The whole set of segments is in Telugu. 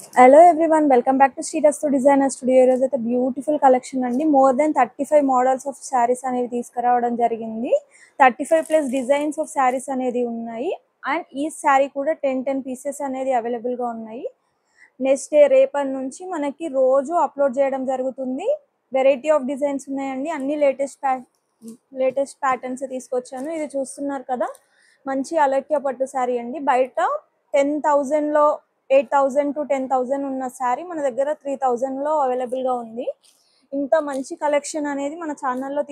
Hello everyone, welcome back to Srirastu designer studio. ఈరోజు అయితే బ్యూటిఫుల్ కలెక్షన్ అండి. More than 35 models of saris అనేవి తీసుకురావడం జరిగింది. 35+ డిజైన్స్ ఆఫ్ శారీస్ అనేది ఉన్నాయి. అండ్ ఈ శారీ కూడా 10 పీసెస్ అనేది అవైలబుల్గా ఉన్నాయి. నెక్స్ట్ డే రేపటి నుంచి మనకి రోజు అప్లోడ్ చేయడం జరుగుతుంది. వెరైటీ ఆఫ్ డిజైన్స్ ఉన్నాయండి. అన్ని లేటెస్ట్ ప్యాటర్న్స్ తీసుకొచ్చాను. ఇది చూస్తున్నారు కదా, మంచి అలక్య పట్టు శారీ అండి. బయట 10,000లో 8,000 to 10,000 ఉన్న శారీ మన దగ్గర 3,000లో అవైలబుల్గా ఉంది. ఇంత మంచి కలెక్షన్ అనేది మన ఛానల్లో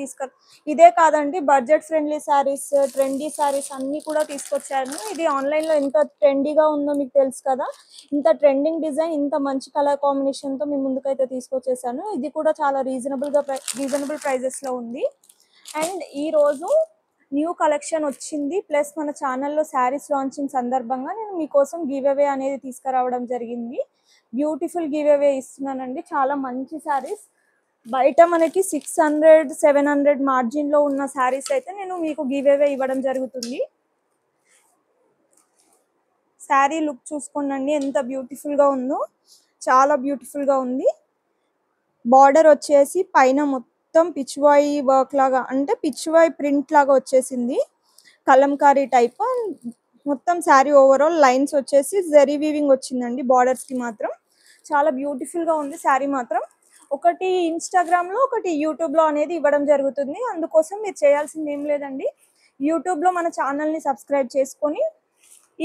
ఇదే కాదండి, budget friendly saris, trendy saris అన్నీ కూడా తీసుకొచ్చాను. ఇది ఆన్లైన్లో ఎంత ట్రెండీగా ఉందో మీకు తెలుసు కదా. ఇంత ట్రెండింగ్ డిజైన్, ఇంత మంచి కలర్ కాంబినేషన్తో మీ ముందుకైతే తీసుకొచ్చేసాను. ఇది కూడా చాలా రీజనబుల్ ప్రైజెస్లో ఉంది. అండ్ ఈరోజు న్యూ కలెక్షన్ వచ్చింది. ప్లస్ మన ఛానల్లో శారీస్ లాంచింగ్ సందర్భంగా నేను మీకోసం గివ్ అవే అనేది తీసుకురావడం జరిగింది. బ్యూటిఫుల్ గివ్ అవే ఇస్తున్నానండి. చాలా మంచి శారీస్, బయట మనకి 600-700 మార్జిన్లో ఉన్న శారీస్ అయితే నేను మీకు గివ్ అవే ఇవ్వడం జరుగుతుంది. శారీ లుక్ చూసుకోండి, ఎంత బ్యూటిఫుల్గా ఉందో. చాలా బ్యూటిఫుల్గా ఉంది. బార్డర్ వచ్చేసి పైన మొత్తం పిచ్వాయి వర్క్ లాగా, అంటే పిచ్వాయి ప్రింట్ లాగా వచ్చేసింది, కలంకారీ టైప్. మొత్తం శారీ ఓవరాల్ లైన్స్ వచ్చేసి జరీ వీవింగ్ వచ్చిందండి బార్డర్స్కి మాత్రం. చాలా బ్యూటిఫుల్గా ఉంది శారీ మాత్రం. ఒకటి ఇన్స్టాగ్రామ్లో, ఒకటి యూట్యూబ్లో అనేది ఇవ్వడం జరుగుతుంది. అందుకోసం మీరు చేయాల్సింది ఏం లేదండి, యూట్యూబ్లో మన ఛానల్ని సబ్స్క్రైబ్ చేసుకొని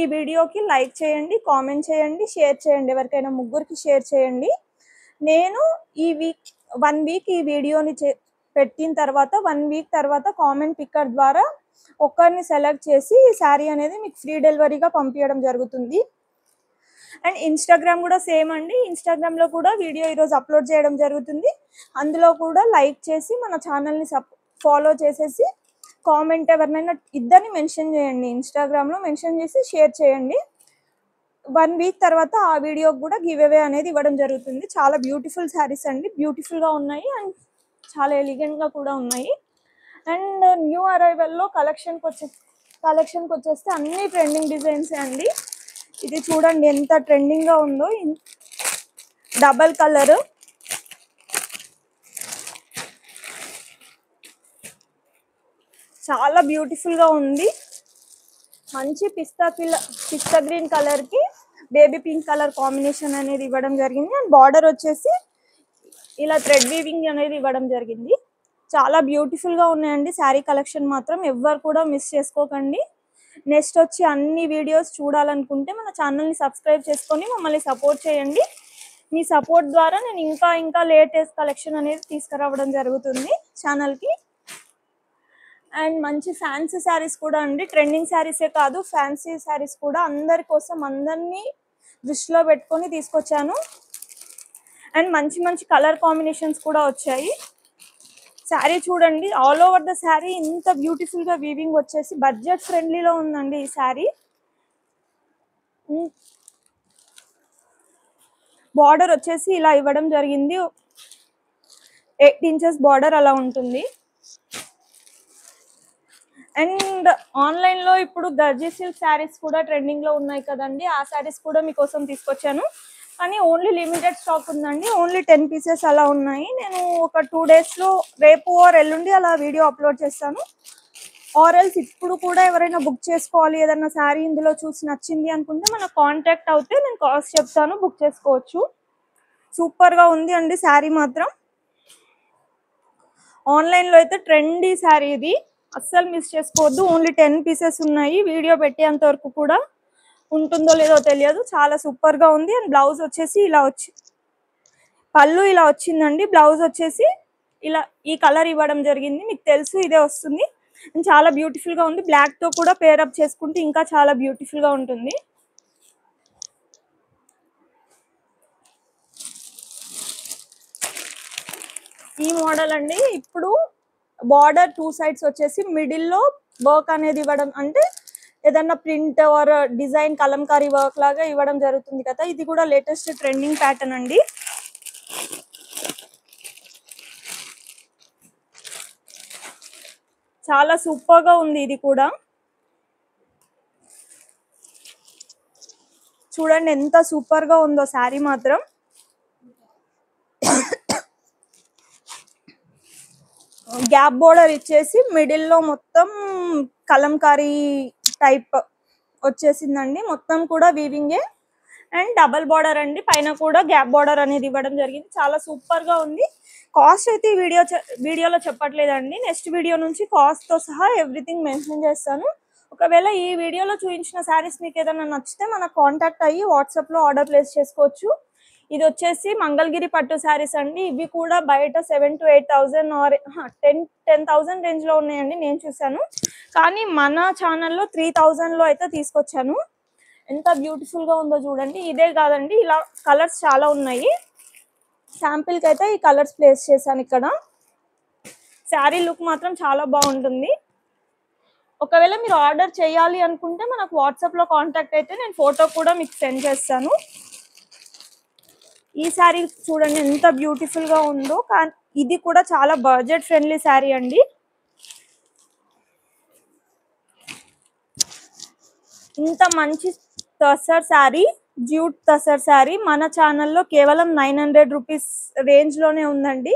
ఈ వీడియోకి లైక్ చేయండి, కామెంట్ చేయండి, షేర్ చేయండి. ఎవరికైనా ముగ్గురికి షేర్ చేయండి. నేను ఈ వీక్ 1 వీక్ ఈ వీడియోని పెట్టిన తర్వాత 1 వీక్ తర్వాత కామెంట్ పిక్కర్ ద్వారా ఒక్కరిని సెలెక్ట్ చేసి ఈ శారీ అనేది మీకు ఫ్రీ డెలివరీగా పంపించడం జరుగుతుంది. అండ్ ఇన్స్టాగ్రామ్ కూడా సేమ్ అండి. ఇన్స్టాగ్రామ్లో కూడా వీడియో ఈరోజు అప్లోడ్ చేయడం జరుగుతుంది. అందులో కూడా లైక్ చేసి మన ఛానల్ని ఫాలో చేసేసి కామెంట్ ఎవరినైనా ఇద్దరిని మెన్షన్ చేయండి. ఇన్స్టాగ్రామ్లో మెన్షన్ చేసి షేర్ చేయండి. 1 వీక్ తర్వాత ఆ వీడియోకి కూడా గివ్ అవే అనేది ఇవ్వడం జరుగుతుంది. చాలా బ్యూటిఫుల్ శారీస్ అండి, బ్యూటిఫుల్గా ఉన్నాయి అండ్ చాలా ఎలిగెంట్గా కూడా ఉన్నాయి. అండ్ న్యూ అరైవల్లో కలెక్షన్కి వచ్చేస్తే అన్ని ట్రెండింగ్ డిజైన్సే అండి. ఇది చూడండి ఎంత ట్రెండింగ్గా ఉందో. డబల్ కలర్, చాలా బ్యూటిఫుల్గా ఉంది. మంచి పిస్తా గ్రీన్ కలర్కి బేబీ పింక్ కలర్ కాంబినేషన్ అనేది ఇవ్వడం జరిగింది. అండ్ బార్డర్ వచ్చేసి ఇలా థ్రెడ్ వీవింగ్ అనేది ఇవ్వడం జరిగింది. చాలా బ్యూటిఫుల్గా ఉన్నాయండి శారీ కలెక్షన్ మాత్రం. ఎవ్వరు కూడా మిస్ చేసుకోకండి. నెక్స్ట్ వచ్చి అన్ని వీడియోస్ చూడాలనుకుంటే మన ఛానల్ని సబ్స్క్రైబ్ చేసుకొని మమ్మల్ని సపోర్ట్ చేయండి. మీ సపోర్ట్ ద్వారా నేను ఇంకా లేటెస్ట్ కలెక్షన్ అనేది తీసుకురావడం జరుగుతుంది ఛానల్కి. అండ్ మంచి ఫ్యాన్సీ శారీస్ కూడా అండి. ట్రెండింగ్ శారీసే కాదు, ఫ్యాన్సీ శారీస్ కూడా అందరి కోసం, అందరినీ దృష్టిలో పెట్టుకొని తీసుకొచ్చాను. అండ్ మంచి కలర్ కాంబినేషన్స్ కూడా వచ్చాయి. శారీ చూడండి, ఆల్ ఓవర్ ద శారీ ఇంత బ్యూటిఫుల్గా వీవింగ్ వచ్చేసి బడ్జెట్ ఫ్రెండ్లీలో ఉందండి ఈ శారీ. బార్డర్ వచ్చేసి ఇలా ఇవ్వడం జరిగింది, 8 ఇంచెస్ బార్డర్ అలా ఉంటుంది. అండ్ ఆన్లైన్లో ఇప్పుడు గర్జీ సిల్క్ శారీస్ కూడా ట్రెండింగ్లో ఉన్నాయి కదండి. ఆ శారీస్ కూడా మీకోసం తీసుకొచ్చాను. కానీ ఓన్లీ లిమిటెడ్ స్టాక్ ఉందండి. ఓన్లీ 10 పీసెస్ అలా ఉన్నాయి. నేను ఒక 2 డేస్లో, రేపు ఆర్ ఎల్లుండి అలా వీడియో అప్లోడ్ చేస్తాను. ఆర్ఎల్స్ ఇప్పుడు కూడా ఎవరైనా బుక్ చేసుకోవాలి, ఏదైనా శారీ ఇందులో చూసి నచ్చింది అనుకుంటే మన కాంటాక్ట్ అవుతే నేను కాస్ట్ చెప్తాను, బుక్ చేసుకోవచ్చు. సూపర్గా ఉంది అండి శారీ మాత్రం. ఆన్లైన్లో అయితే ట్రెండీ శారీ ఇది, అస్సలు మిస్ చేసుకోవద్దు. ఓన్లీ 10 పీసెస్ ఉన్నాయి. వీడియో పెట్టేంత వరకు కూడా ఉంటుందో లేదో తెలియదు. చాలా సూపర్గా ఉంది. అండ్ బ్లౌజ్ వచ్చేసి ఇలా పళ్ళు ఇలా వచ్చిందండి. బ్లౌజ్ వచ్చేసి ఇలా ఈ కలర్ ఇవ్వడం జరిగింది. మీకు తెలుసు ఇదే వస్తుంది. అండ్ చాలా బ్యూటిఫుల్గా ఉంది. బ్లాక్తో కూడా పేరప్ చేసుకుంటే ఇంకా చాలా బ్యూటిఫుల్గా ఉంటుంది. ఈ మోడల్ అండి. ఇప్పుడు బార్డర్ 2 సైడ్స్ వచ్చేసి మిడిల్లో వర్క్ అనేది ఇవ్వడం, అంటే ఏదన్నా print are design Kalamkari work లాగా ఇవ్వడం జరుగుతుంది కదా. ఇది కూడా లేటెస్ట్ ట్రెండింగ్ ప్యాటర్న్ అండి. చాలా సూపర్గా ఉంది ఇది కూడా. చూడండి ఎంత సూపర్ గా ఉందో శారీ మాత్రం. గ్యాప్ బోర్డర్ ఇచ్చేసి మిడిల్ లో మొత్తం కలంకారీ టైప్ వచ్చేసిందండి. మొత్తం కూడా వీవింగే అండ్ డబల్ బార్డర్ అండి. పైన కూడా గ్యాప్ బార్డర్ అనేది ఇవ్వడం జరిగింది. చాలా సూపర్ గా ఉంది. కాస్ట్ అయితే ఈ వీడియోలో చెప్పట్లేదండి. నెక్స్ట్ వీడియో నుంచి కాస్ట్ తో సహా ఎవ్రీథింగ్ మెన్షన్ చేస్తాను. ఒకవేళ ఈ వీడియోలో చూపించిన శారీస్ మీకు ఏదైనా నచ్చితే మనకు కాంటాక్ట్ అయ్యి వాట్సాప్ లో ఆర్డర్ ప్లేస్ చేసుకోవచ్చు. ఇది వచ్చేసి మంగళగిరి పట్టు శారీస్ అండి. ఇవి కూడా బయట 7,000 to 8,000 ఆర్ 10,000 రేంజ్ లో ఉన్నాయండి నేను చూసాను. కానీ మన ఛానల్లో 3,000 లో అయితే తీసుకొచ్చాను. ఎంత బ్యూటిఫుల్ గా ఉందో చూడండి. ఇదే కాదండి, ఇలా కలర్స్ చాలా ఉన్నాయి. శాంపిల్ కి అయితే ఈ కలర్స్ ప్లేస్ చేశాను ఇక్కడ. శారీ లుక్ మాత్రం చాలా బాగుంటుంది. ఒకవేళ మీరు ఆర్డర్ చేయాలి అనుకుంటే మనకు వాట్సాప్ లో కాంటాక్ట్ అయితే నేను ఫోటో కూడా మీకు సెండ్ చేస్తాను. ఈ శారీ చూడండి ఎంత బ్యూటిఫుల్ గా ఉందో. కానీ ఇది కూడా చాలా బడ్జెట్ ఫ్రెండ్లీ శారీ అండి. ఇంత మంచి టసర్ శారీ, జ్యూట్ టసర్ శారీ మన ఛానల్లో కేవలం 900 రూపీస్ రేంజ్ లోనే ఉందండి.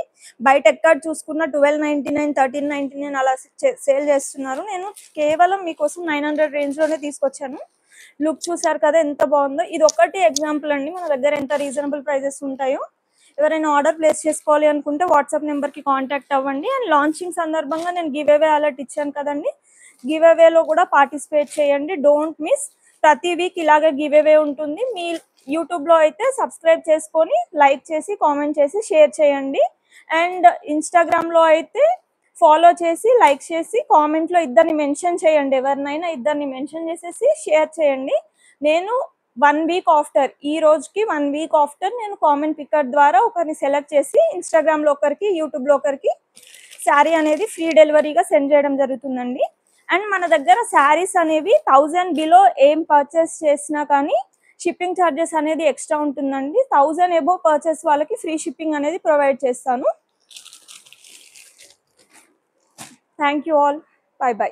బయట ఎక్కడ చూసుకున్న 1299, 1399 అలా సేల్ చేస్తున్నారు. నేను కేవలం మీకోసం 900 రేంజ్ లోనే తీసుకొచ్చాను. లుక్ చూసారు కదా ఎంత బాగుందో. ఇది ఒకటి ఎగ్జాంపుల్ అండి మన దగ్గర ఎంత రీజనబుల్ ప్రైజెస్ ఉంటాయో. ఎవరైనా ఆర్డర్ ప్లేస్ చేసుకోవాలి అనుకుంటే వాట్సాప్ నెంబర్ కి కాంటాక్ట్ అవ్వండి. అండ్ లాంచింగ్ సందర్భంగా నేను గివ్ అవే అలర్ట్ ఇచ్చాను కదండి, గివ్ అవేలో కూడా పార్టిసిపేట్ చేయండి. Don't miss. ప్రతి వీక్ ఇలాగే గివ్ అవే ఉంటుంది. మీ యూట్యూబ్ లో అయితే సబ్స్క్రైబ్ చేసుకొని లైక్ చేసి కామెంట్ చేసి షేర్ చేయండి. అండ్ ఇన్స్టాగ్రామ్ లో అయితే ఫాలో చేసి లైక్ చేసి కామెంట్ లో ఇద్దరిని మెన్షన్ చేయండి. ఎవరినైనా ఇద్దరిని మెన్షన్ చేసేసి షేర్ చేయండి. నేను 1 వీక్ ఆఫ్టర్, ఈ రోజుకి 1 వీక్ ఆఫ్టర్ నేను కామెంట్ పికర్ ద్వారా ఒకరిని సెలెక్ట్ చేసి ఇన్స్టాగ్రామ్ లో ఒకరికి, యూట్యూబ్ లో ఒకరికి శారీ అనేది ఫ్రీ డెలివరీగా సెండ్ చేయడం జరుగుతుందండి. అండ్ మన దగ్గర శారీస్ అనేవి 1000 బిలో ఏం పర్చేస్ చేసినా కానీ షిప్పింగ్ ఛార్జెస్ అనేది ఎక్స్ట్రా ఉంటుందండి. 1000 అబోవ్ పర్చేస్ వాళ్ళకి ఫ్రీ షిప్పింగ్ అనేది ప్రొవైడ్ చేస్తాను. Thank you all. By by.